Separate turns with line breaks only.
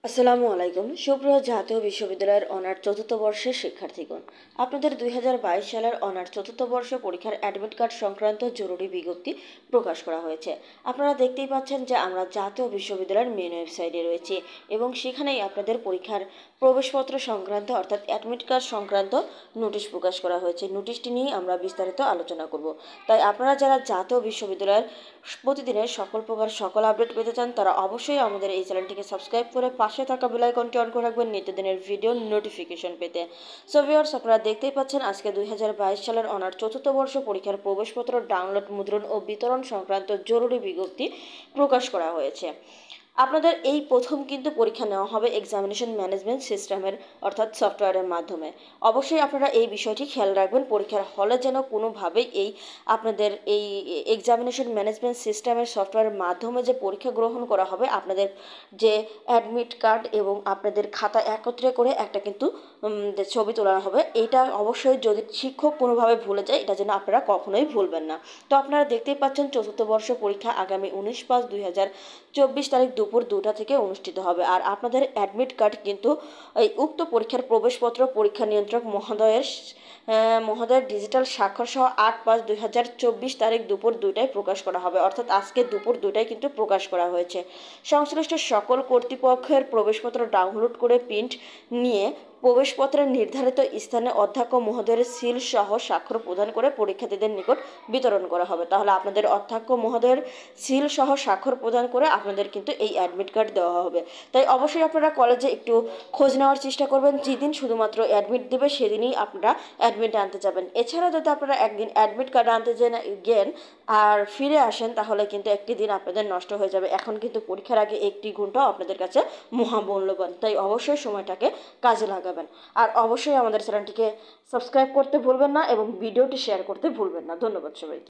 আসসালামু আলাইকুম। সুপ্রিয় জাতীয় বিশ্ববিদ্যালয়ের অনার্স চতুর্থ বর্ষের শিক্ষার্থীগণ, আপনাদের 2022 সালের অনার্স চতুর্থ বর্ষ পরীক্ষার অ্যাডমিট কার্ড সংক্রান্ত জরুরি বিজ্ঞপ্তি প্রকাশ করা হয়েছে। আপনারা দেখতেই পাচ্ছেন যে আমরা জাতীয় বিশ্ববিদ্যালয়ের মেন ওয়েবসাইটে রয়েছি এবং সেখানেই আপনাদের পরীক্ষার প্রবেশপত্র সংক্রান্ত অর্থাৎ অ্যাডমিট কার্ড সংক্রান্ত নোটিশ প্রকাশ করা হয়েছে। নোটিশটি নিয়ে আমরা বিস্তারিত আলোচনা করব। তাই আপনারা যারা জাতীয় বিশ্ববিদ্যালয়ের প্রতিদিনের সকল আপডেট পেতে চান তারা অবশ্যই আমাদের এই চ্যানেলটিকে সাবস্ক্রাইব করে পাশে থাকা বেল আইকনটি অন করে রাখবেন নিত্যদিনের ভিডিও নোটিফিকেশন পেতে। সো ভিউয়ার্স, আপনারা দেখতেই পাচ্ছেন আজকে 2022 সালের অনার্স চতুর্থ বর্ষ পরীক্ষার প্রবেশপত্র ডাউনলোড, মুদ্রণ ও বিতরণ সংক্রান্ত জরুরি বিজ্ঞপ্তি প্রকাশ করা হয়েছে। আপনাদের এই প্রথম কিন্তু পরীক্ষা নেওয়া হবে এক্সামিনেশন ম্যানেজমেন্ট সিস্টেমের অর্থাৎ সফটওয়্যারের মাধ্যমে। অবশ্যই আপনারা এই বিষয়টি খেয়াল রাখবেন, পরীক্ষার হলে যেন কোনোভাবেই আপনাদের এই এক্সামিনেশন ম্যানেজমেন্ট সিস্টেমের সফটওয়্যারের মাধ্যমে যে পরীক্ষা গ্রহণ করা হবে, আপনাদের যে অ্যাডমিট কার্ড এবং আপনাদের খাতা একত্রে করে একটা কিন্তু যে ছবি তোলা হবে, এটা অবশ্যই যদি শিক্ষক কোনোভাবে ভুলে যায় এটা যেন আপনারা কখনোই ভুলবেন না। তো আপনারা দেখতেই পাচ্ছেন চতুর্থ বর্ষ পরীক্ষা আগামী 19/5/2024 তারিখ দুপুর 2টা থেকে অনুষ্ঠিত হবে। আর আপনাদের অ্যাডমিট কার্ড কিন্তু এই উক্ত পরীক্ষার প্রবেশপত্র পরীক্ষা নিয়ন্ত্রক মহোদয়ের ডিজিটাল স্বাক্ষর সহ 8/5/2024 তারিখ দুপুর 2টায় প্রকাশ করা হবে। অর্থাৎ আজকে দুপুর 2টায় কিন্তু প্রকাশ করা হয়েছে। সংশ্লিষ্ট সকল কর্তৃপক্ষের প্রবেশপত্র ডাউনলোড করে প্রিন্ট নিয়ে প্রবেশপত্রের নির্ধারিত স্থানে অধ্যক্ষ মহোদয়ের সিল সহ স্বাক্ষর প্রদান করে পরীক্ষার্থীদের নিকট বিতরণ করা হবে। তাহলে আপনাদের অধ্যক্ষ মহোদয়ের সিল সহ স্বাক্ষর প্রদান করে আপনাদের কিন্তু এই অ্যাডমিট কার্ড দেওয়া হবে। তাই অবশ্যই আপনারা কলেজে একটু খোঁজ নেওয়ার চেষ্টা করবেন, যেদিন শুধুমাত্র অ্যাডমিট দেবে সেদিনই আপনারা অ্যাডমিট আনতে যাবেন। এছাড়া যদি আপনারা একদিন অ্যাডমিট কার্ড আনতে গেন আর ফিরে আসেন তাহলে কিন্তু একটি দিন আপনাদের নষ্ট হয়ে যাবে। এখন কিন্তু পরীক্ষার আগে 1 ঘন্টাও আপনাদের কাছে মহামূল্যবান, তাই অবশ্যই সময়টাকে কাজে লাগাবেন। আর অবশ্যই আমাদের চ্যানেলটিকে সাবস্ক্রাইব করতে ভুলবেন না এবং ভিডিওটি শেয়ার করতে ভুলবেন না। ধন্যবাদ সবাইকে।